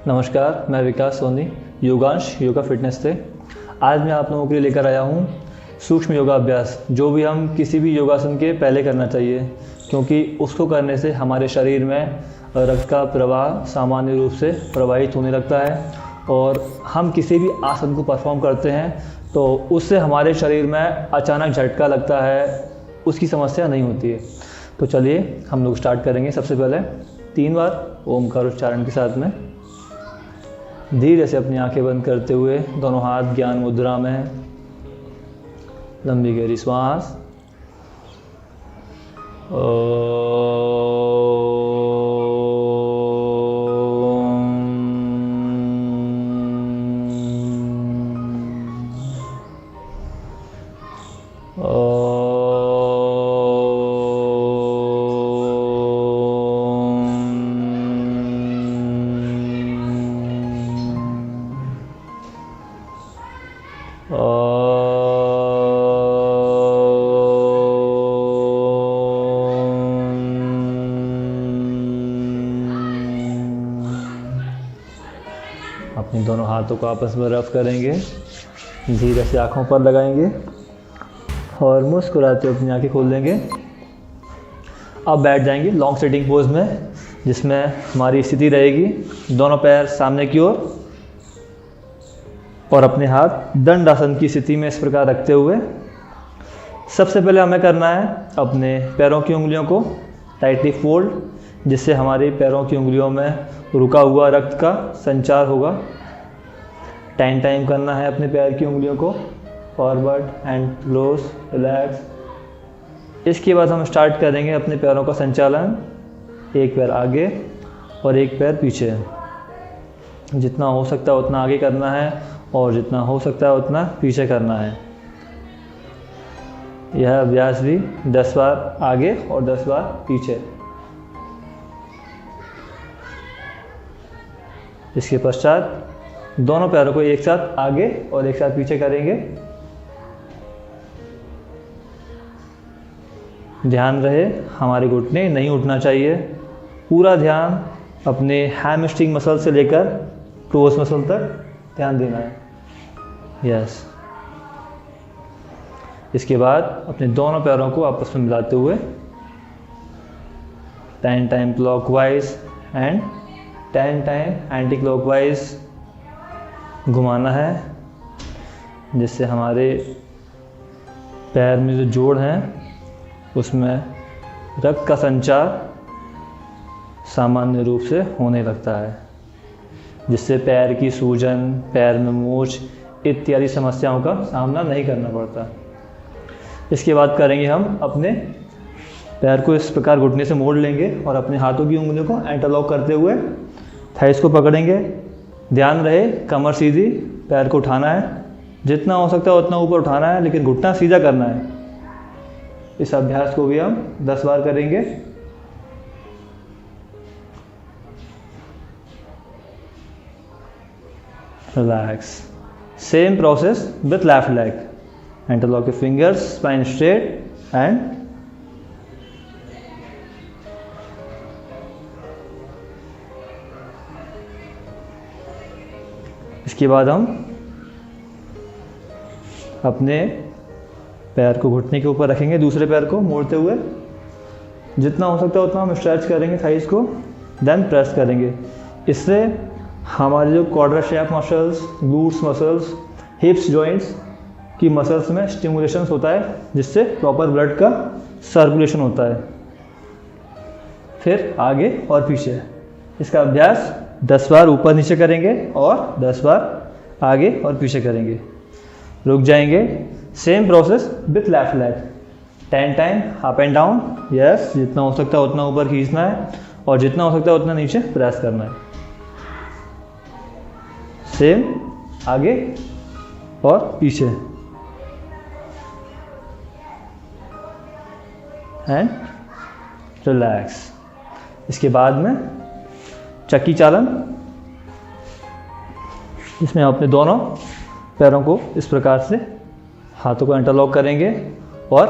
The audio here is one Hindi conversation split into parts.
नमस्कार, मैं विकास सोनी, योगांश योगा फिटनेस से। आज मैं आप लोगों के लिए लेकर आया हूँ सूक्ष्म योगा अभ्यास, जो भी हम किसी भी योगासन के पहले करना चाहिए, क्योंकि उसको करने से हमारे शरीर में रक्त का प्रवाह सामान्य रूप से प्रवाहित होने लगता है और हम किसी भी आसन को परफॉर्म करते हैं तो उससे हमारे शरीर में अचानक झटका लगता है, उसकी समस्या नहीं होती है। तो चलिए हम लोग स्टार्ट करेंगे। सबसे पहले 3 बार ओमकार उच्चारण के साथ में धीरे से अपनी आंखें बंद करते हुए दोनों हाथ ज्ञान मुद्रा में, लंबी गहरी श्वास। अपने दोनों हाथों को आपस में रफ करेंगे, धीरे से आँखों पर लगाएंगे और मुस्कुराते हुए अपनी आँखें खोल देंगे। अब बैठ जाएंगे लॉन्ग सिटिंग पोज में, जिसमें हमारी स्थिति रहेगी दोनों पैर सामने की ओर और अपने हाथ दंड आसन की स्थिति में इस प्रकार रखते हुए। सबसे पहले हमें करना है अपने पैरों की उंगलियों को टाइटली फोल्ड, जिससे हमारे पैरों की उंगलियों में रुका हुआ रक्त का संचार होगा। टाइम करना है अपने पैर की उंगलियों को फॉरवर्ड एंड क्लोज, रिलैक्स। इसके बाद हम स्टार्ट करेंगे अपने पैरों का संचालन, एक पैर आगे और एक पैर पीछे। जितना हो सकता है उतना आगे करना है और जितना हो सकता है उतना पीछे करना है। यह अभ्यास भी 10 बार आगे और 10 बार पीछे। इसके पश्चात दोनों पैरों को एक साथ आगे और एक साथ पीछे करेंगे। ध्यान रहे हमारे घुटने नहीं उठना चाहिए। पूरा ध्यान अपने हैमस्ट्रिंग मसल से लेकर टोस मसल तक ध्यान देना है। यस। इसके बाद अपने दोनों पैरों को आपस में मिलाते हुए time clockwise and time anti clockwise घुमाना है, जिससे हमारे पैर में जो जोड़ हैं उसमें रक्त का संचार सामान्य रूप से होने लगता है, जिससे पैर की सूजन, पैर में मोच इत्यादि समस्याओं का सामना नहीं करना पड़ता। इसके बाद करेंगे हम अपने पैर को इस प्रकार घुटने से मोड़ लेंगे और अपने हाथों की उंगलियों को इंटरलॉक करते हुए थाइस को पकड़ेंगे। ध्यान रहे कमर सीधी, पैर को उठाना है, जितना हो सकता है उतना ऊपर उठाना है, लेकिन घुटना सीधा करना है। इस अभ्यास को भी हम 10 बार करेंगे। Relax. Same process with left leg. Interlock your fingers, spine straight and इसके बाद हम अपने पैर को घुटने के ऊपर रखेंगे, दूसरे पैर को मोड़ते हुए। जितना हो सकता है उतना हम स्ट्रेच करेंगे थाइस को, देन प्रेस करेंगे। इससे हमारे जो quadriceps muscles, glutes muscles, hips joints की मसल्स में स्टिमुलेशन होता है, जिससे प्रॉपर ब्लड का सर्कुलेशन होता है। फिर आगे और पीछे इसका अभ्यास 10 बार ऊपर नीचे करेंगे और 10 बार आगे और पीछे करेंगे। रुक जाएंगे। Same process with left leg. Time up and down. Yes, जितना हो सकता है उतना ऊपर खींचना है और जितना हो सकता है उतना नीचे प्रेस करना है। सेम आगे और पीछे एंड रिलैक्स। इसके बाद में चक्की चालन, जिसमें हम अपने दोनों पैरों को इस प्रकार से हाथों को इंटरलॉक करेंगे और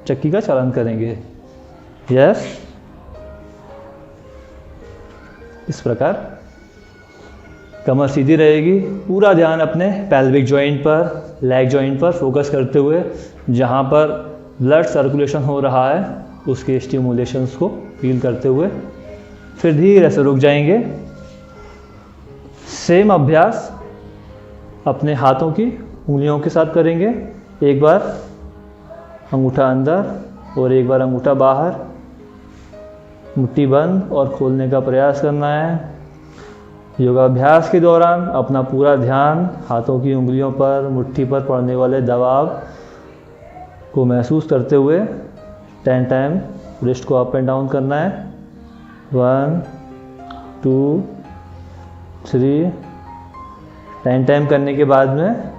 चक्की का चालन करेंगे। यस, इस प्रकार कमर सीधी रहेगी, पूरा ध्यान अपने पेल्विक जॉइंट पर, लेग जॉइंट पर फोकस करते हुए, जहाँ पर ब्लड सर्कुलेशन हो रहा है उसके स्टिमुलेशंस को फील करते हुए फिर धीरे से रुक जाएंगे। सेम अभ्यास अपने हाथों की उंगलियों के साथ करेंगे। एक बार अंगूठा अंदर और एक बार अंगूठा बाहर, मुट्ठी बंद और खोलने का प्रयास करना है। योगाभ्यास के दौरान अपना पूरा ध्यान हाथों की उंगलियों पर, मुट्ठी पर पड़ने वाले दबाव को महसूस करते हुए 10 टाइम रिस्ट को अप एंड डाउन करना है। 1 2 3। 10 टाइम करने के बाद में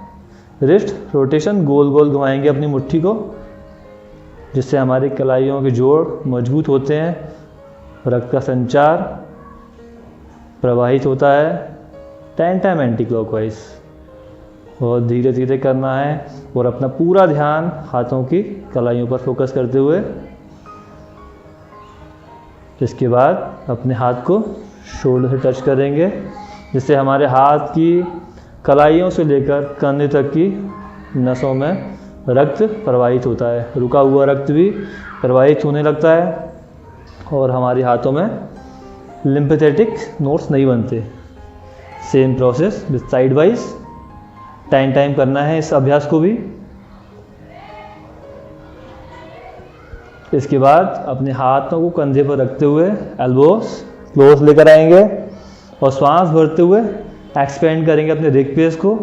रिस्ट रोटेशन गोल गोल घुमाएंगे अपनी मुट्ठी को, जिससे हमारी कलाइयों के जोड़ मजबूत होते हैं, रक्त का संचार प्रवाहित होता है। 10 टाइम एंटी क्लॉकवाइज और धीरे धीरे करना है और अपना पूरा ध्यान हाथों की कलाइयों पर फोकस करते हुए। इसके बाद अपने हाथ को शोल्डर से टच करेंगे, जिससे हमारे हाथ की कलाइयों से लेकर कंधे तक की नसों में रक्त प्रवाहित होता है। रुका हुआ रक्त भी प्रवाहित होने लगता है और हमारे हाथों में लिम्फेटिक नोड्स नहीं बनते। Same process with side wise 10 time करना है इस अभ्यास को भी। इसके बाद अपने हाथों को कंधे पर रखते हुए एल्बोस क्लोज लेकर आएंगे और श्वास भरते हुए एक्सपेंड करेंगे अपने रिग पेस को।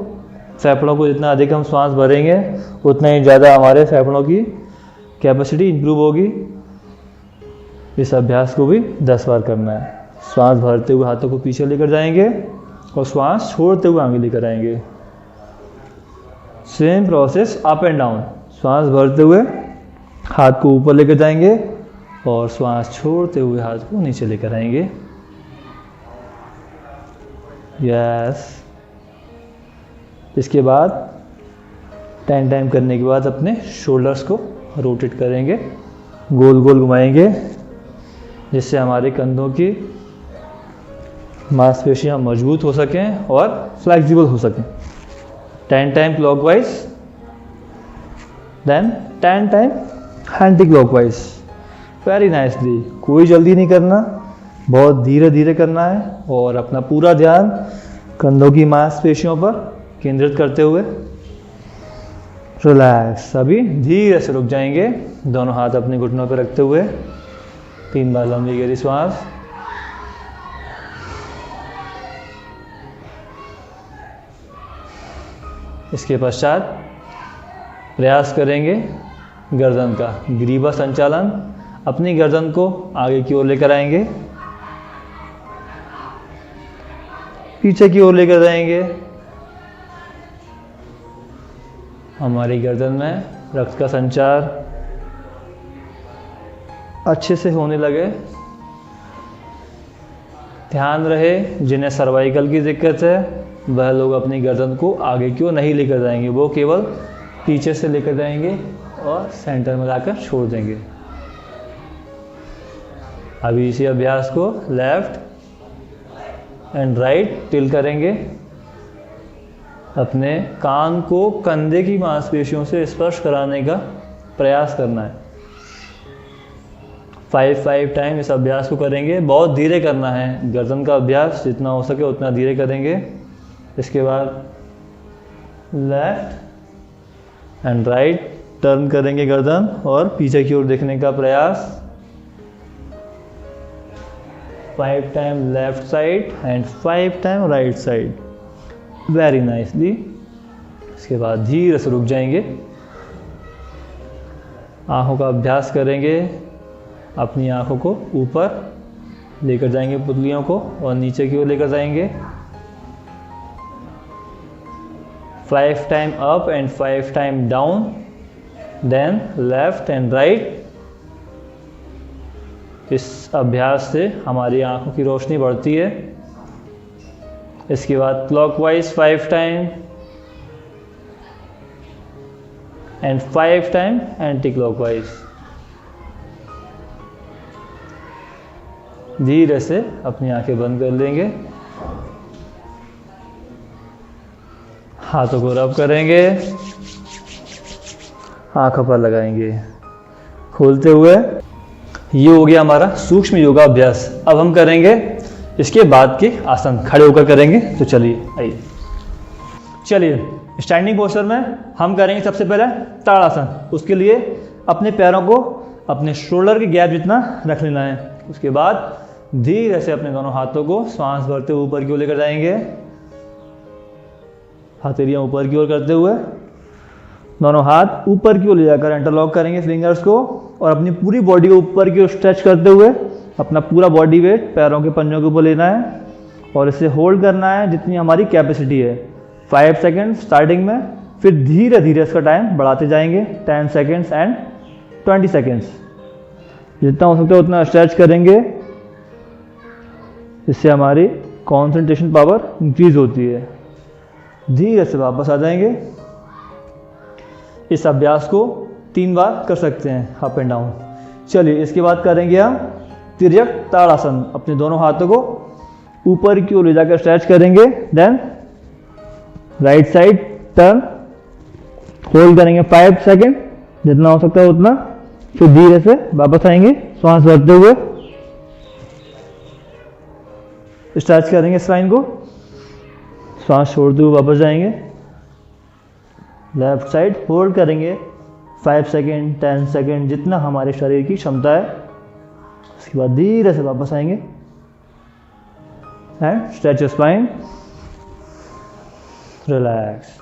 फेफड़ों को जितना अधिक हम श्वास भरेंगे उतना ही ज़्यादा हमारे फेफड़ों की कैपेसिटी इंप्रूव होगी। इस अभ्यास को भी 10 बार करना है। श्वास भरते हुए हाथों को पीछे लेकर जाएंगे और श्वास छोड़ते हुए आगे लेकर आएंगे। Same process up and down. श्वास भरते हुए हाथ को ऊपर लेकर जाएंगे और श्वास छोड़ते हुए हाथ को नीचे लेकर आएंगे। यस। इसके बाद 10 टाइम करने के बाद अपने शोल्डर्स को रोटेट करेंगे, गोल गोल घुमाएंगे, जिससे हमारे कंधों की मांसपेशियां मजबूत हो सकें और फ्लेक्सिबल हो सकें। 10 time clockwise, then 10 time anti clockwise. Very nicely. कोई जल्दी नहीं करना, बहुत धीरे धीरे करना है और अपना पूरा ध्यान कंधों की मांसपेशियों पर केंद्रित करते हुए रिलैक्स। अभी धीरे से रुक जाएंगे, दोनों हाथ अपने घुटनों पर रखते हुए 3 बार लंबी गहरी श्वास। इसके पश्चात प्रयास करेंगे गर्दन का ग्रीवा संचालन। अपनी गर्दन को आगे की ओर लेकर आएंगे, पीछे की ओर लेकर जाएंगे। हमारी गर्दन में रक्त का संचार अच्छे से होने लगे। ध्यान रहे जिन्हें सर्वाइकल की दिक्कत है वह लोग अपनी गर्दन को आगे की ओर नहीं लेकर जाएंगे, वो केवल पीछे से लेकर जाएंगे और सेंटर में लाकर छोड़ देंगे। अभी इसी अभ्यास को लेफ्ट एंड राइट टिल करेंगे। अपने कान को कंधे की मांसपेशियों से स्पर्श कराने का प्रयास करना है। 5 टाइम इस अभ्यास को करेंगे। बहुत धीरे करना है, गर्दन का अभ्यास जितना हो सके उतना धीरे करेंगे। इसके बाद लेफ्ट एंड राइट टर्न करेंगे गर्दन और पीछे की ओर देखने का प्रयास। 5 time left side and 5 time right side. Very nicely. इसके बाद धीरे से रुक जाएंगे, आँखों का अभ्यास करेंगे। अपनी आँखों को ऊपर लेकर जाएंगे, पुतलियों को, और नीचे की ओर लेकर जाएंगे। 5 time up and 5 time down, then left and right. इस अभ्यास से हमारी आँखों की रोशनी बढ़ती है। इसके बाद clockwise 5 time and 5 time anti clockwise. धीरे से अपनी आंखें बंद कर लेंगे। हाथों को रब करेंगे, आंखों पर लगाएंगे, खोलते हुए। ये हो गया हमारा सूक्ष्म योगा अभ्यास। अब हम करेंगे इसके बाद के आसन, खड़े होकर करेंगे। तो चलिए आइए, चलिए स्टैंडिंग पोस्चर में हम करेंगे सबसे पहले ताड़ासन। उसके लिए अपने पैरों को अपने शोल्डर के गैप जितना रख लेना है। उसके बाद धीरे से अपने दोनों हाथों को सांस भरते हुए ऊपर की ओर लेकर जाएंगे, हथेलियां ऊपर की ओर करते हुए दोनों हाथ ऊपर की ओर ले जाकर इंटरलॉक करेंगे फिंगर्स को, और अपनी पूरी बॉडी को ऊपर की ओर स्ट्रेच करते हुए अपना पूरा बॉडी वेट पैरों के पंजों के ऊपर लेना है और इसे होल्ड करना है जितनी हमारी कैपेसिटी है। 5 सेकेंड स्टार्टिंग में, फिर धीरे धीरे इसका टाइम बढ़ाते जाएंगे, 10 सेकेंड्स एंड 20 सेकेंड्स। जितना हो सकता है उतना स्ट्रेच करेंगे, इससे हमारी कंसंट्रेशन पावर इंक्रीज होती है। धीरे से वापस आ जाएंगे। इस अभ्यास को 3 बार कर सकते हैं, अप एंड डाउन। चलिए इसके बाद करेंगे हम तिर्यक ताड़ासन। अपने दोनों हाथों को ऊपर की ओर ले जाकर स्ट्रेच करेंगे, then right side turn, hold करेंगे 5 सेकेंड, जितना हो सकता है उतना, फिर धीरे से वापस आएंगे सांस भरते हुए, स्ट्रेच करेंगे स्पाइन को, सांस छोड़ते हुए वापस जाएंगे। लेफ्ट साइड होल्ड करेंगे 5 सेकेंड, 10 सेकेंड, जितना हमारे शरीर की क्षमता है। उसके बाद धीरे से वापस आएंगे and stretch spine, relax,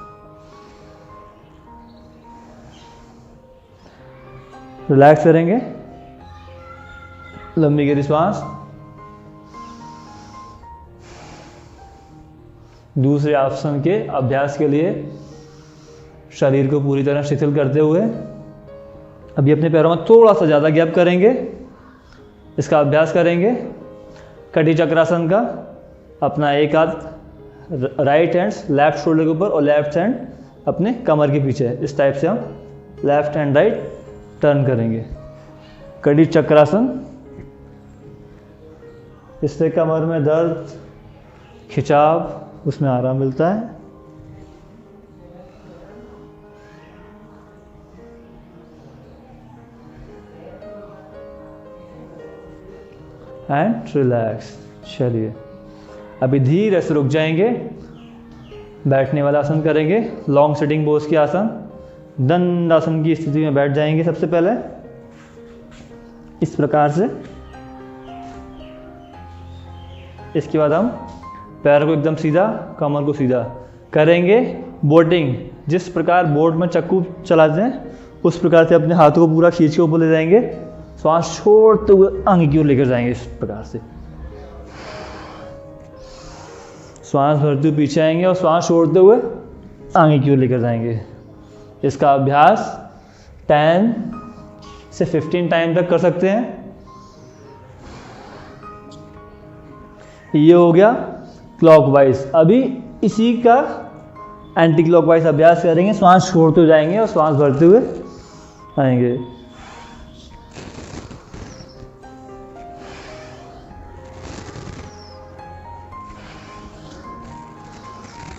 relax करेंगे, लंबी गहरी सांस। दूसरे आसन के अभ्यास के लिए शरीर को पूरी तरह शिथिल करते हुए अभी अपने पैरों में थोड़ा सा ज़्यादा गैप करेंगे। इसका अभ्यास करेंगे कटी चक्रासन का। अपना एक हाथ राइट हैंड लेफ्ट शोल्डर के ऊपर और लेफ्ट हैंड अपने कमर के पीछे, इस टाइप से हम लेफ्ट हैंड राइट टर्न करेंगे। कटी चक्रासन, इससे कमर में दर्द, खिंचाव, उसमें आराम मिलता है। And relax. चलिए अभी धीरे से रुक जाएंगे, बैठने वाला आसन करेंगे, लॉन्ग सिटिंग पोज की आसन। दंडासन की स्थिति में बैठ जाएंगे सबसे पहले इस प्रकार से। इसके बाद हम पैर को एकदम सीधा, कमर को सीधा करेंगे। बोटिंग, जिस प्रकार बोट में चक्कू चलाते हैं उस प्रकार से अपने हाथों को पूरा खींच के ऊपर ले जाएंगे, श्वास छोड़ते हुए आगे की ओर लेकर जाएंगे। इस प्रकार से श्वास भरते हुए पीछे आएंगे और श्वास छोड़ते हुए आगे की ओर लेकर जाएंगे। इसका अभ्यास 10 से 15 टाइम तक कर सकते हैं। ये हो गया क्लॉकवाइज। अभी इसी का एंटी क्लॉकवाइज अभ्यास करेंगे। श्वास छोड़ते हुए जाएंगे और श्वास भरते हुए आएंगे।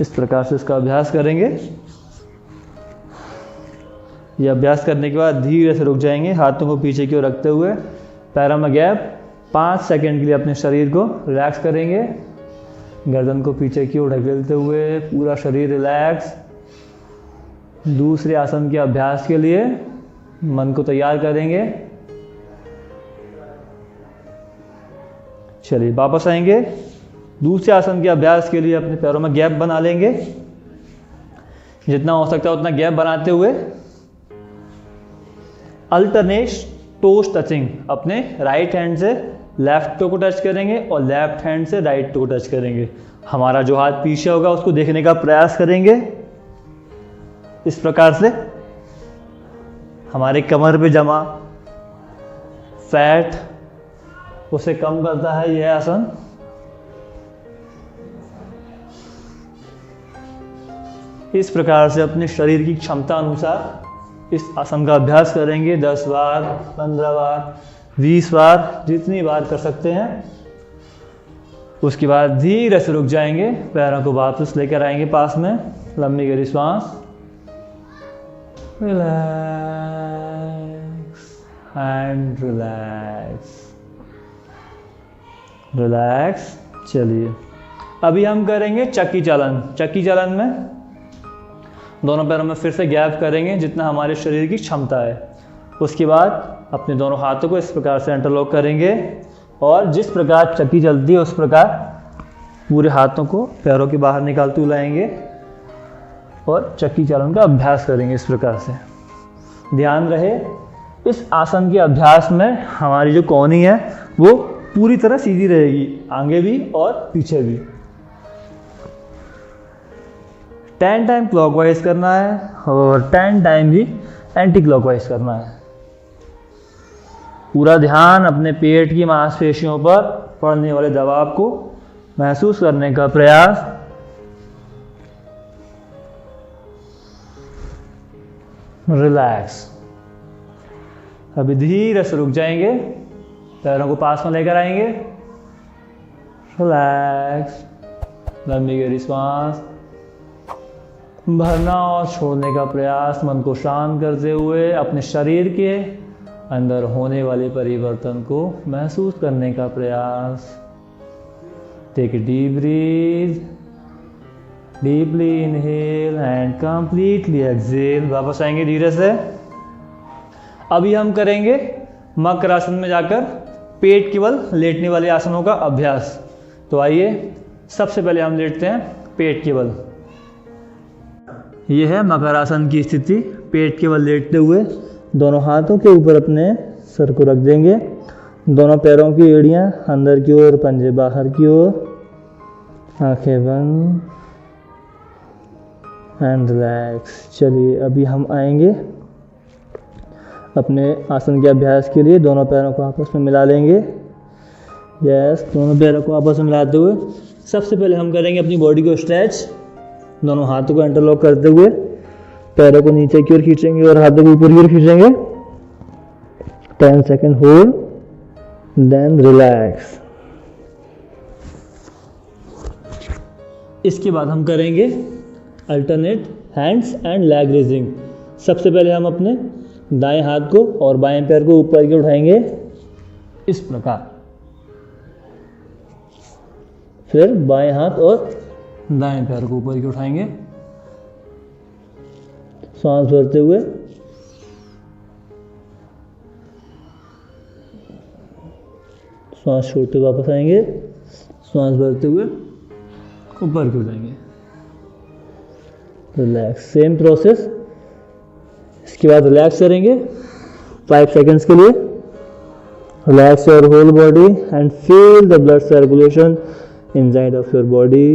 इस प्रकार से इसका अभ्यास करेंगे। ये अभ्यास करने के बाद धीरे से रुक जाएंगे, हाथों को पीछे की ओर रखते हुए, पैरों में गैप, 5 सेकंड के लिए अपने शरीर को रिलैक्स करेंगे। गर्दन को पीछे की ओर ढकेलते हुए पूरा शरीर रिलैक्स। दूसरे आसन के अभ्यास के लिए मन को तैयार करेंगे। चलिए वापस आएंगे। दूसरे आसन के अभ्यास के लिए अपने पैरों में गैप बना लेंगे। जितना हो सकता है उतना गैप बनाते हुए अल्टरनेट टोस टचिंग, अपने राइट हैंड से लेफ्ट टो को टच करेंगे और लेफ्ट हैंड से राइट टो को टच करेंगे। हमारा जो हाथ पीछे होगा उसको देखने का प्रयास करेंगे। इस प्रकार से हमारे कमर पे जमा फैट उसे कम करता है यह आसन। इस प्रकार से अपने शरीर की क्षमता अनुसार इस आसन का अभ्यास करेंगे। 10 बार, 15 बार, 20 बार, जितनी बार कर सकते हैं। उसके बाद धीरे से रुक जाएंगे, पैरों को वापस लेकर आएंगे पास में। लंबी गहरी श्वास, रिलैक्स एंड रिलैक्स, रिलैक्स। चलिए अभी हम करेंगे चक्की चालन। चक्की चालन में दोनों पैरों में फिर से गैप करेंगे जितना हमारे शरीर की क्षमता है। उसके बाद अपने दोनों हाथों को इस प्रकार से इंटरलॉक करेंगे और जिस प्रकार चक्की चलती है उस प्रकार पूरे हाथों को पैरों के बाहर निकालते हुए लाएंगे और चक्की चालन का अभ्यास करेंगे इस प्रकार से। ध्यान रहे इस आसन के अभ्यास में हमारी जो कोहनी है वो पूरी तरह सीधी रहेगी, आगे भी और पीछे भी। 10 टाइम क्लॉकवाइज करना है और 10 टाइम भी एंटी क्लॉकवाइज करना है। पूरा ध्यान अपने पेट की मांसपेशियों पर पड़ने वाले दबाव को महसूस करने का प्रयास। रिलैक्स। अभी धीरे से रुक जाएंगे, पैरों को पास में लेकर आएंगे। रिलैक्स, लंबी गहरी सांस भरना और छोड़ने का प्रयास, मन को शांत करते हुए अपने शरीर के अंदर होने वाले परिवर्तन को महसूस करने का प्रयास। Take a deep breath, deeply inhale and completely exhale. वापस आएंगे धीरे से। अभी हम करेंगे मकर आसन में जाकर पेट केवल लेटने वाले आसनों का अभ्यास। तो आइए सबसे पहले हम लेटते हैं पेट केवल। यह है मकर आसन की स्थिति। पेट केवल लेटते हुए दोनों हाथों के ऊपर अपने सर को रख देंगे, दोनों पैरों की एड़ियां अंदर की ओर, पंजे बाहर की ओर, आंखें बंद एंड रिलैक्स। चलिए अभी हम आएंगे अपने आसन के अभ्यास के लिए। दोनों पैरों को आपस में मिला लेंगे। यस, दोनों पैरों को आपस में मिलाते हुए सबसे पहले हम करेंगे अपनी बॉडी को स्ट्रेच। दोनों हाथों को इंटरलॉक करते हुए पैरों को नीचे की ओर खींचेंगे और हाथों को ऊपर की ओर खींचेंगे। 10 सेकेंड होल्ड, देन रिलैक्स। इसके बाद हम करेंगे alternate hands and leg raising. सबसे पहले हम अपने दाएं हाथ को और बाएं पैर को ऊपर की उठाएंगे इस प्रकार, फिर बाएं हाथ और दाएं पैर को ऊपर की उठाएंगे, सांस भरते हुए सांस छोड़ते हुए वापस आएंगे, सांस भरते हुए ऊपर की उठाएंगे। Relax, same process. इसके बाद रिलैक्स करेंगे 5 सेकेंड्स के लिए। Relax your whole body and feel the blood circulation inside of your body.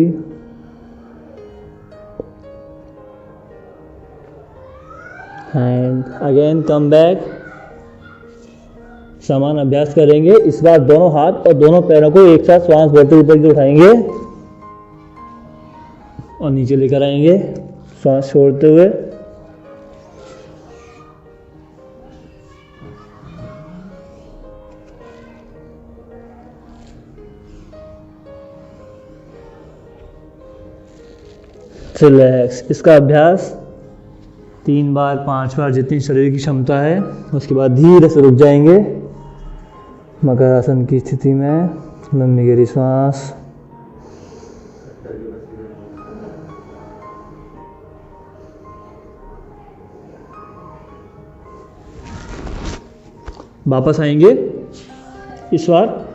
And again come back. समान अभ्यास करेंगे। इस बार दोनों हाथ और दोनों पैरों को एक साथ श्वास भरते ऊपर की उठाएंगे और नीचे लेकर आएंगे, श्वास छोड़ते हुए। रिलैक्स। इसका अभ्यास 3 बार 5 बार जितनी शरीर की क्षमता है। उसके बाद धीरे से रुक जाएंगे मकर आसन की स्थिति में। लंबी गहरी सांस, वापस आएंगे। इस बार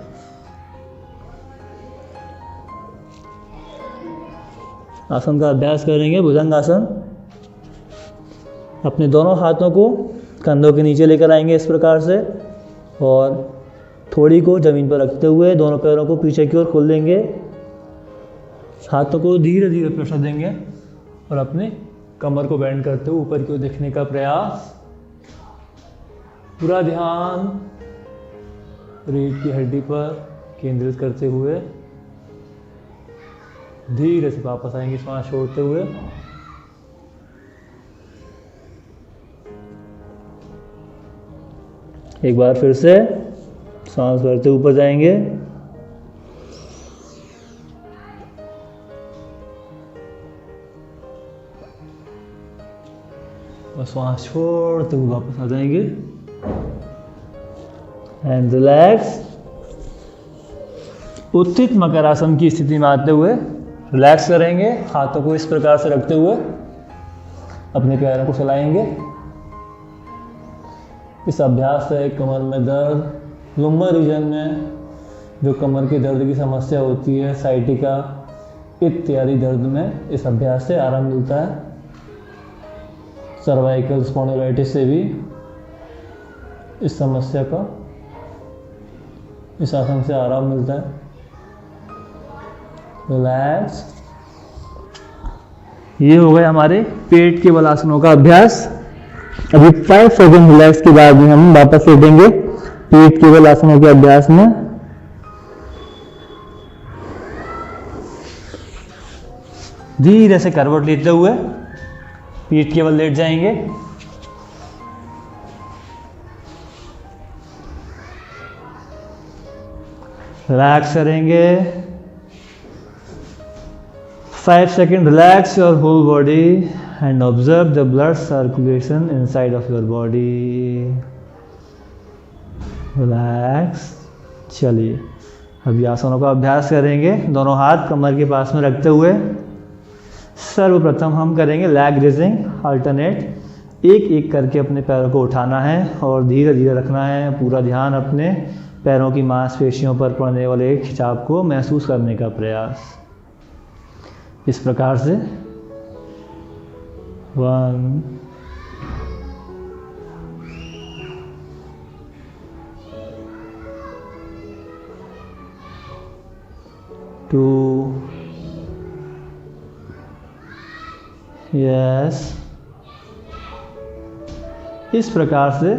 आसन का अभ्यास करेंगे भुजंग आसन। अपने दोनों हाथों को कंधों के नीचे लेकर आएंगे इस प्रकार से और थोड़ी को ज़मीन पर रखते हुए दोनों पैरों को पीछे की ओर खोल देंगे। हाथों को धीरे धीरे प्रेशर देंगे और अपने कमर को बेंड करते हुए ऊपर की ओर देखने का प्रयास। पूरा ध्यान रीढ़ की हड्डी पर केंद्रित करते हुए धीरे से वापस आएंगे श्वास छोड़ते हुए। एक बार फिर से सांस भरते ऊपर जाएंगे। और श्वास छोड़ते हुए वापस आ जाएंगे एंड रिलैक्स। उत्थित मकरासन की स्थिति में आते हुए रिलैक्स करेंगे, हाथों को इस प्रकार से रखते हुए अपने पैरों को चलाएंगे। इस अभ्यास से कमर में दर्द, लंबर रीजन में जो कमर की दर्द की समस्या होती है, साइटिका इत्यादि दर्द में इस अभ्यास से आराम मिलता है। सर्वाइकल स्पॉन्डिलाइटिस से भी इस समस्या का इस आसन से आराम मिलता है। रिलैक्स। ये हो गए हमारे पेट के बल आसनों का अभ्यास। अभी 5 सेकंड रिलैक्स के बाद में हम वापस लेटेंगे पेट के बल आसनों के अभ्यास में। धीरे से करवट लेते हुए पीठ के बल लेट जाएंगे। रिलैक्स करेंगे। 5 second relax your whole body and observe the blood circulation inside of your body. Relax. चलिए अभी आसनों का अभ्यास करेंगे। दोनों हाथ कमर के पास में रखते हुए सर्वप्रथम हम करेंगे लैग रेजिंग अल्टरनेट। एक एक करके अपने पैरों को उठाना है और धीरे धीरे रखना है। पूरा ध्यान अपने पैरों की मांसपेशियों पर पड़ने वाले खिंचाव को महसूस करने का प्रयास। इस प्रकार से 1 2 यस। इस प्रकार से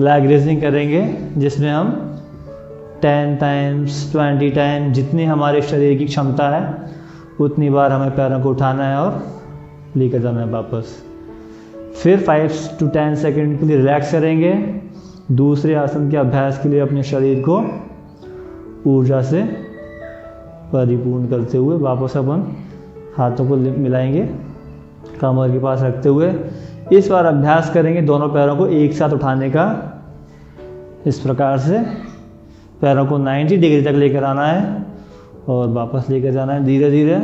लैग रेजिंग करेंगे जिसमें हम 10 टाइम्स 20 टाइम जितनी हमारे शरीर की क्षमता है उतनी बार हमें पैरों को उठाना है और लेकर जाना है वापस। फिर 5 to 10 सेकंड के लिए रिलैक्स करेंगे। दूसरे आसन के अभ्यास के लिए अपने शरीर को ऊर्जा से परिपूर्ण करते हुए वापस अपन हाथों को मिलाएंगे कमर के पास रखते हुए। इस बार अभ्यास करेंगे दोनों पैरों को एक साथ उठाने का। इस प्रकार से पैरों को 90 डिग्री तक लेकर आना है और वापस लेकर जाना है धीरे धीरे।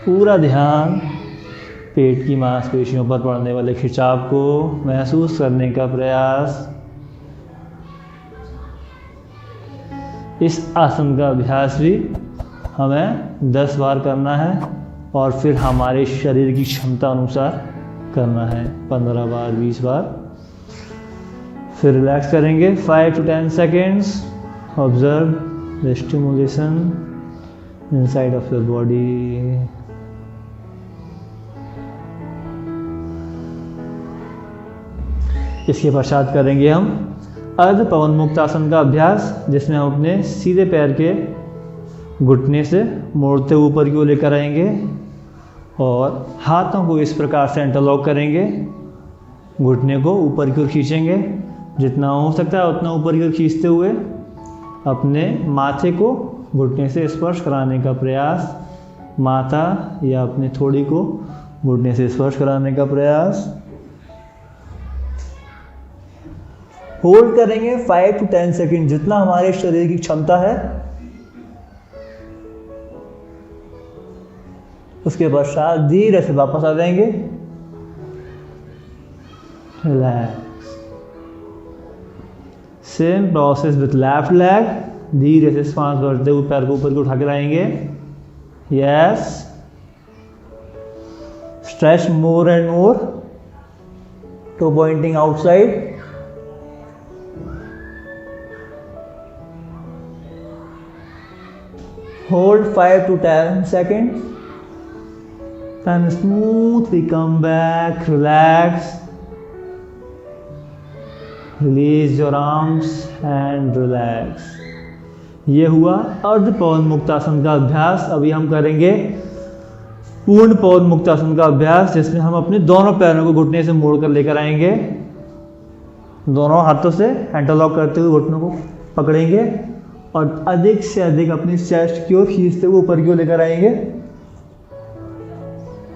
पूरा ध्यान पेट की मांसपेशियों पर पड़ने वाले खिंचाव को महसूस करने का प्रयास। इस आसन का अभ्यास भी हमें 10 बार करना है और फिर हमारे शरीर की क्षमता अनुसार करना है 15 बार 20 बार। फिर रिलैक्स करेंगे 5 to 10 seconds। Observe the stimulation inside of your body. इसके पश्चात करेंगे हम अर्ध पवन मुक्त आसन का अभ्यास जिसमें हम अपने सीधे पैर के घुटने से मोड़ते ऊपर की ओर लेकर आएंगे और हाथों को इस प्रकार से इंटरलॉक करेंगे। घुटने को ऊपर की ओर खींचेंगे, जितना हो सकता है उतना ऊपर की ओर खींचते हुए अपने माथे को घुटने से स्पर्श कराने का प्रयास। माथा या अपने थोड़ी को घुटने से स्पर्श कराने का प्रयास। होल्ड करेंगे 5 to 10 सेकंड जितना हमारे शरीर की क्षमता है। उसके पश्चात धीरे से वापस आ जाएंगे। Relax. Same process with left leg. धीरे से सांस भरते हुए पैर को ऊपर को उठा के लाएंगे। Yes. Stretch more and more. Toe pointing outside. Hold 5 to 10 seconds. Then smoothly come back. Relax. Release your arms and relax. ये हुआ अर्ध पवन मुक्तासन का अभ्यास। अभी हम करेंगे पूर्ण पवन मुक्तासन का अभ्यास जिसमें हम अपने दोनों पैरों को घुटने से मोड़कर लेकर आएंगे। दोनों हाथों से इंटरलॉक करते हुए घुटनों को पकड़ेंगे और अधिक से अधिक अपनी चेस्ट की ओर खींचते हुए ऊपर की ओर लेकर आएंगे।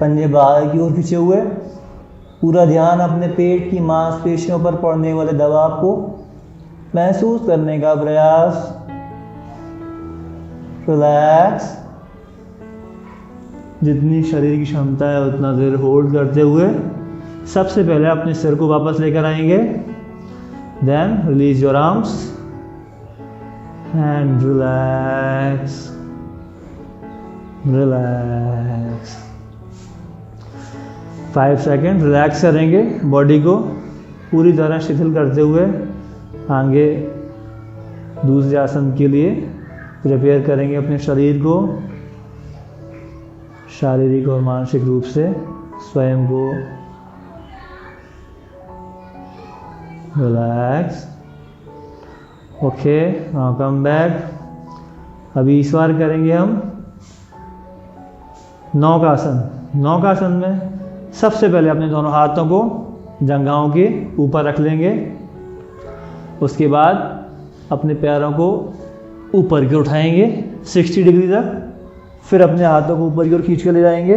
पंजे बाहर की ओर खींचे हुए। पूरा ध्यान अपने पेट की मांसपेशियों पर पड़ने वाले दबाव को महसूस करने का प्रयास। रिलैक्स। जितनी शरीर की क्षमता है उतना देर होल्ड करते हुए सबसे पहले अपने सिर को वापस लेकर आएंगे। Then release your arms and relax relax. 5 second relax करेंगे बॉडी को पूरी तरह शिथिल करते हुए आगे दूसरे आसन के लिए प्रिपेयर करेंगे अपने शरीर को। शारीरिक और मानसिक रूप से स्वयं को relax. Okay, now come back. अभी इस बार करेंगे हम नौकासन। नौकासन में सबसे पहले अपने दोनों हाथों को जंघाओं के ऊपर रख लेंगे। उसके बाद अपने पैरों को ऊपर की ओर उठाएंगे 60 डिग्री तक। फिर अपने हाथों को ऊपर की ओर खींच कर ले जाएंगे।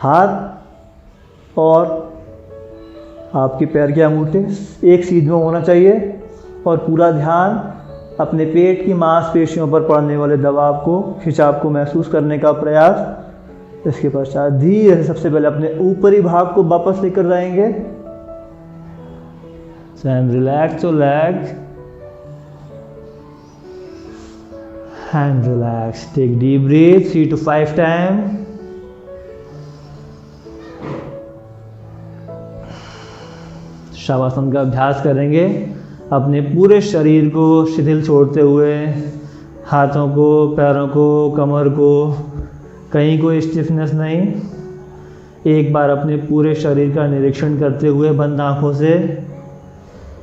हाथ और आपके पैर के अंगूठे एक सीध में होना चाहिए और पूरा ध्यान अपने पेट की मांसपेशियों पर पड़ने वाले दबाव को, खिंचाव को महसूस करने का प्रयास। इसके पश्चात धीरे से सबसे पहले अपने ऊपरी भाग को वापस लेकर जाएंगे। And relax your leg and relax. Take deep breath 3 to 5 time. शवासन का अभ्यास करेंगे अपने पूरे शरीर को शिथिल छोड़ते हुए, हाथों को, पैरों को, कमर को, कहीं कोई स्टिफनेस नहीं। एक बार अपने पूरे शरीर का निरीक्षण करते हुए बंद आंखों से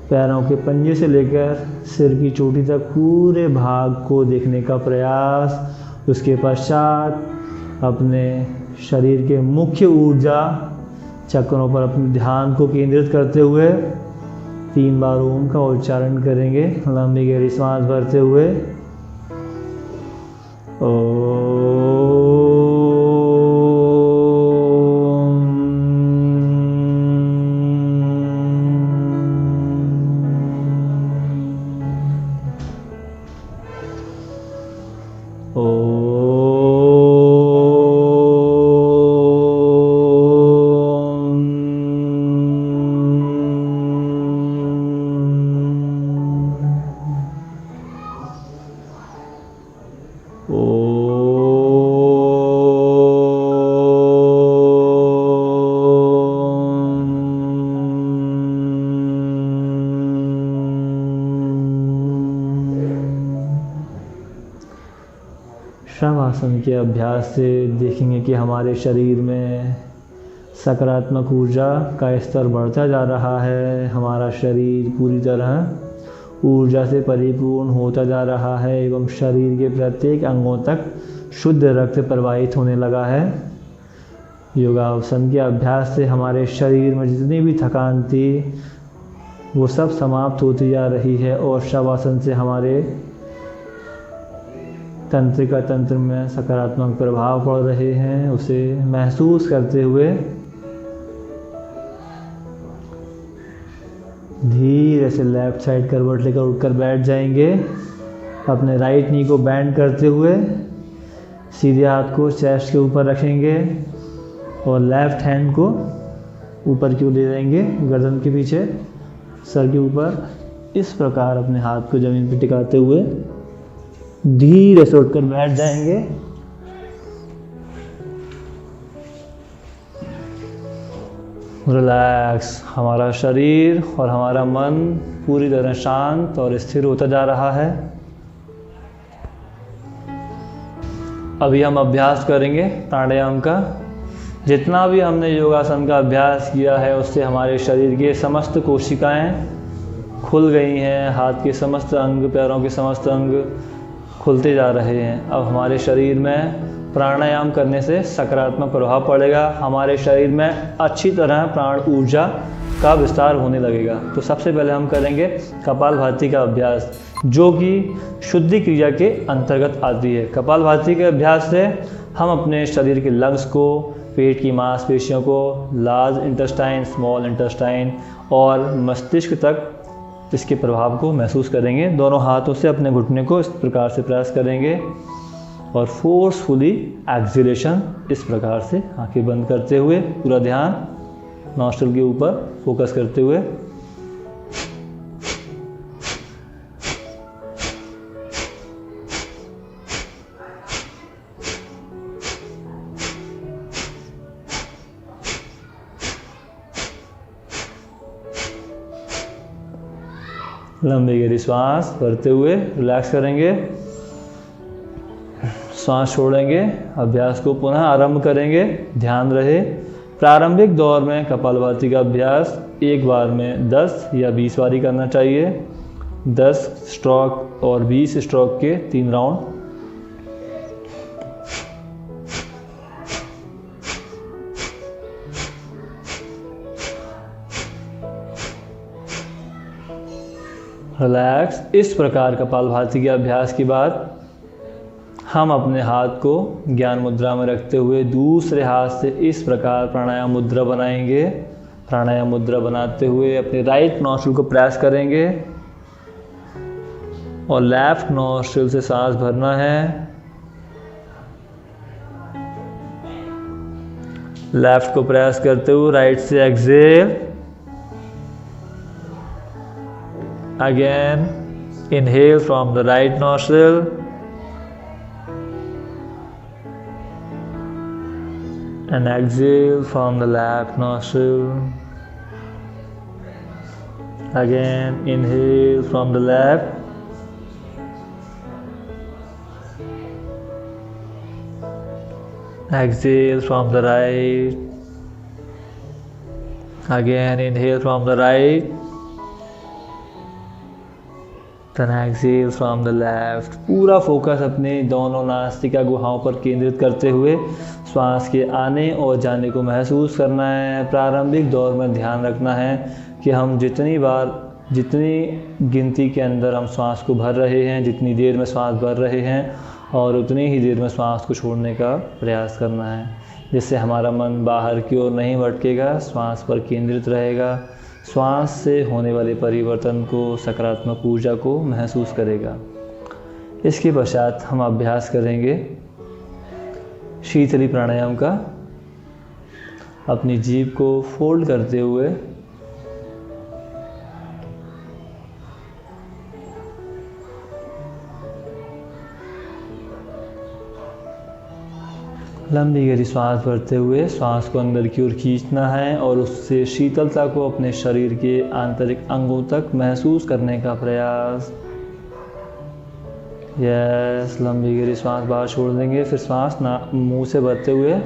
पैरों के पंजे से लेकर सिर की चोटी तक पूरे भाग को देखने का प्रयास। उसके पश्चात अपने शरीर के मुख्य ऊर्जा चक्रों पर अपने ध्यान को केंद्रित करते हुए 3 बार ओम का उच्चारण करेंगे लंबी गहरी सांस भरते हुए। शवासन के अभ्यास से देखेंगे कि हमारे शरीर में सकारात्मक ऊर्जा का स्तर बढ़ता जा रहा है। हमारा शरीर पूरी तरह ऊर्जा से परिपूर्ण होता जा रहा है एवं शरीर के प्रत्येक अंगों तक शुद्ध रक्त प्रवाहित होने लगा है। योगासन के अभ्यास से हमारे शरीर में जितनी भी थकान थी वो सब समाप्त होती जा रही है और शवासन से हमारे तंत्रिका तंत्र में सकारात्मक प्रभाव पड़ रहे हैं। उसे महसूस करते हुए धीरे से लेफ्ट साइड करवट लेकर उठकर बैठ जाएंगे। अपने राइट नी को बेंड करते हुए सीधे हाथ को चेस्ट के ऊपर रखेंगे और लेफ्ट हैंड को ऊपर की ओर ले जाएंगे गर्दन के पीछे, सर के ऊपर। इस प्रकार अपने हाथ को ज़मीन पर टिकाते हुए धीरे से उठकर बैठ जाएंगे। रिलैक्स। हमारा शरीर और हमारा मन पूरी तरह शांत और स्थिर होता जा रहा है। अभी हम अभ्यास करेंगे प्राणायाम का। जितना भी हमने योगासन का अभ्यास किया है उससे हमारे शरीर के समस्त कोशिकाएं खुल गई हैं। हाथ के समस्त अंग, पैरों के समस्त अंग खुलते जा रहे हैं। अब हमारे शरीर में प्राणायाम करने से सकारात्मक प्रभाव पड़ेगा। हमारे शरीर में अच्छी तरह प्राण ऊर्जा का विस्तार होने लगेगा। तो सबसे पहले हम करेंगे कपालभाति का अभ्यास। जो कि शुद्धि क्रिया के अंतर्गत आती है। कपालभाति के अभ्यास से हम अपने शरीर के लंग्स को, पेट की मांसपेशियों को, लार्ज इंटेस्टाइन, स्मॉल इंटेस्टाइन और मस्तिष्क तक इसके प्रभाव को महसूस करेंगे। दोनों हाथों से अपने घुटने को इस प्रकार से प्रेस करेंगे और फोर्सफुली एक्सहेलेशन इस प्रकार से आंखें बंद करते हुए, पूरा ध्यान नॉस्ट्रिल के ऊपर फोकस करते हुए। लंबी गहरी श्वास भरते हुए रिलैक्स करेंगे, श्वास छोड़ेंगे, अभ्यास को पुनः आरंभ करेंगे। ध्यान रहे प्रारंभिक दौर में कपालभाति का अभ्यास एक बार में 10 या 20 बारी करना चाहिए। 10 स्ट्रोक और 20 स्ट्रोक के 3 राउंड। रिलैक्स। इस प्रकार कपालभाति के अभ्यास के बाद हम अपने हाथ को ज्ञान मुद्रा में रखते हुए दूसरे हाथ से इस प्रकार प्राणायाम मुद्रा बनाएंगे। प्राणायाम मुद्रा बनाते हुए अपने राइट नॉस्ट्रिल को प्रेस करेंगे और लेफ्ट नॉस्ट्रिल से सांस भरना है। लेफ्ट को प्रेस करते हुए राइट से exhale. Again, inhale from the right nostril and exhale from the left nostril. Again, inhale from the left exhale from the right. Again, inhale from the right. Then exhale from the left. पूरा फोकस अपने दोनों नासिका गुहाओं पर केंद्रित करते हुए श्वास के आने और जाने को महसूस करना है। प्रारंभिक दौर में ध्यान रखना है कि हम जितनी गिनती के अंदर हम श्वास को भर रहे हैं, जितनी देर में श्वास भर रहे हैं और उतनी ही देर में श्वास को छोड़ने का प्रयास करना है, जिससे हमारा मन बाहर की ओर नहीं भटकेगा, श्वास पर केंद्रित रहेगा, श्वास से होने वाले परिवर्तन को, सकारात्मक ऊर्जा को महसूस करेगा। इसके पश्चात हम अभ्यास करेंगे शीतली प्राणायाम का। अपनी जीभ को फोल्ड करते हुए लंबी गहरी श्वास भरते हुए श्वास को अंदर की ओर खींचना है और उससे शीतलता को अपने शरीर के आंतरिक अंगों तक महसूस करने का प्रयास। यस, लंबी गहरी श्वास बाहर छोड़ देंगे। फिर श्वास मुंह से भरते हुए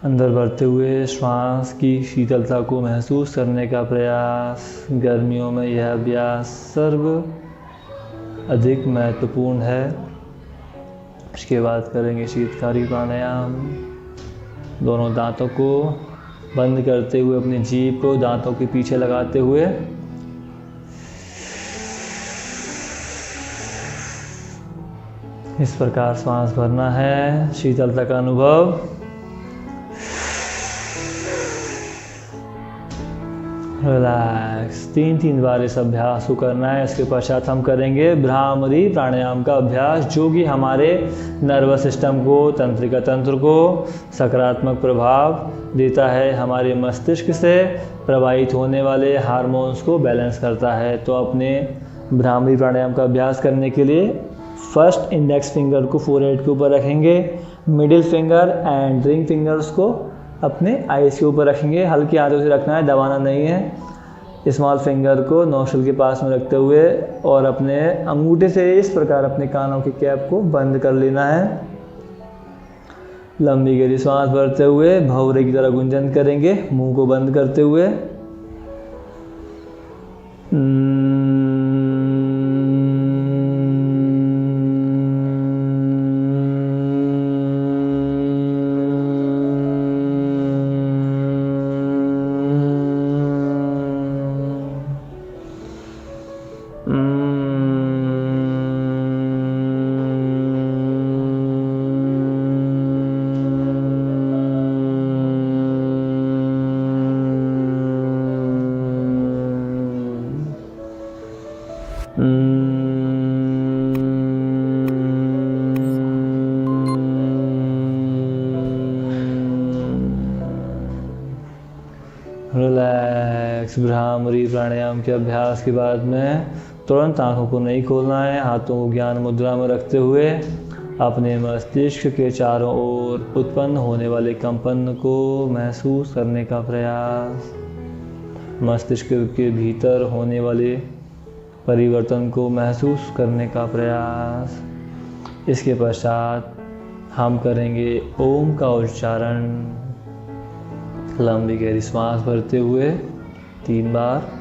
अंदर भरते हुए श्वास की शीतलता को महसूस करने का प्रयास। गर्मियों में यह अभ्यास सर्व अधिक महत्वपूर्ण है। इसके बाद करेंगे शीतकारी प्राणायाम। दोनों दांतों को बंद करते हुए अपनी जीभ को दांतों के पीछे लगाते हुए इस प्रकार श्वास भरना है। शीतलता का अनुभव। रिलैक्स। 3 बार इस अभ्यास को करना है। इसके पश्चात हम करेंगे भ्रामरी प्राणायाम का अभ्यास, जो कि हमारे नर्वस सिस्टम को, तंत्रिका तंत्र को सकारात्मक प्रभाव देता है, हमारे मस्तिष्क से प्रवाहित होने वाले हार्मोन्स को बैलेंस करता है। तो अपने भ्रामरी प्राणायाम का अभ्यास करने के लिए फर्स्ट इंडेक्स फिंगर को फोरहेड के ऊपर रखेंगे, middle finger and ring fingers को अपने आईज के ऊपर रखेंगे। हल्के हाथों से रखना है, दबाना नहीं है। स्मॉल फिंगर को नोस्ट्रिल के पास में रखते हुए और अपने अंगूठे से इस प्रकार अपने कानों की कैप को बंद कर लेना है। लंबी गहरी सांस भरते हुए भंवरे की तरह गुंजन करेंगे, मुंह को बंद करते हुए। रिलैक्स। भ्रामरी प्राणायाम के अभ्यास के बाद में तुरंत आंखों को नहीं खोलना है। हाथों को ज्ञान मुद्रा में रखते हुए अपने मस्तिष्क के चारों ओर उत्पन्न होने वाले कंपन को महसूस करने का प्रयास, मस्तिष्क के भीतर होने वाले परिवर्तन को महसूस करने का प्रयास। इसके पश्चात हम करेंगे ओम का उच्चारण। लंबी गहरी सांस भरते हुए 3 बार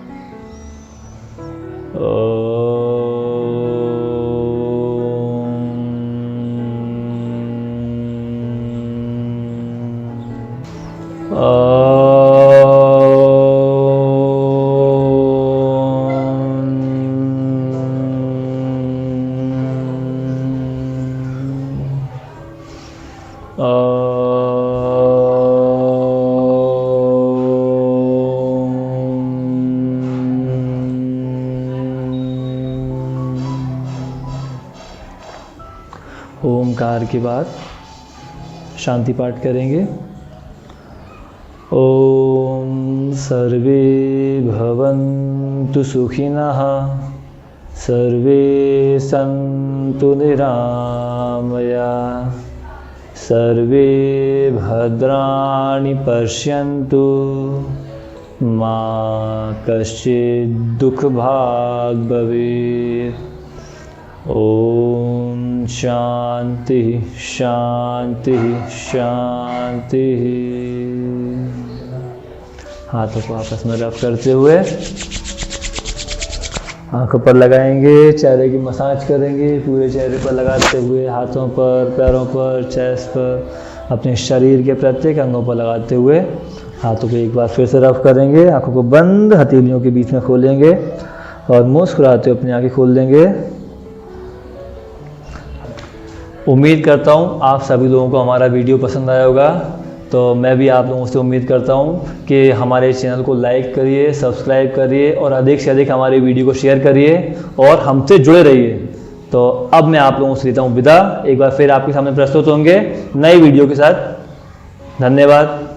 ओमकार के बाद शांति पाठ करेंगे। ओम सर्वे भवन्तु सुखिनः, सर्वे सन्तु निरामया, सर्वे भद्राणि पश्यन्तु, मा कश्चित् दुःखभाग् भवेत्। ओम शांति शांति शांति। हाथों को आपस में रब करते हुए आंखों पर लगाएंगे, चेहरे की मसाज करेंगे, पूरे चेहरे पर लगाते हुए हाथों पर, पैरों पर, चेस्ट पर, अपने शरीर के प्रत्येक अंगों पर लगाते हुए हाथों को एक बार फिर से रब करेंगे। आंखों को बंद हथेलियों के बीच में खोलेंगे और मुस्कुराते हुए अपनी आंखें खोल देंगे। उम्मीद करता हूँ आप सभी लोगों को हमारा वीडियो पसंद आया होगा। तो मैं भी आप लोगों से उम्मीद करता हूँ कि हमारे चैनल को लाइक करिए, सब्सक्राइब करिए और अधिक से अधिक हमारे वीडियो को शेयर करिए और हमसे जुड़े रहिए। तो अब मैं आप लोगों से लेता हूँ विदा। एक बार फिर आपके सामने प्रस्तुत होंगे नई वीडियो के साथ। धन्यवाद।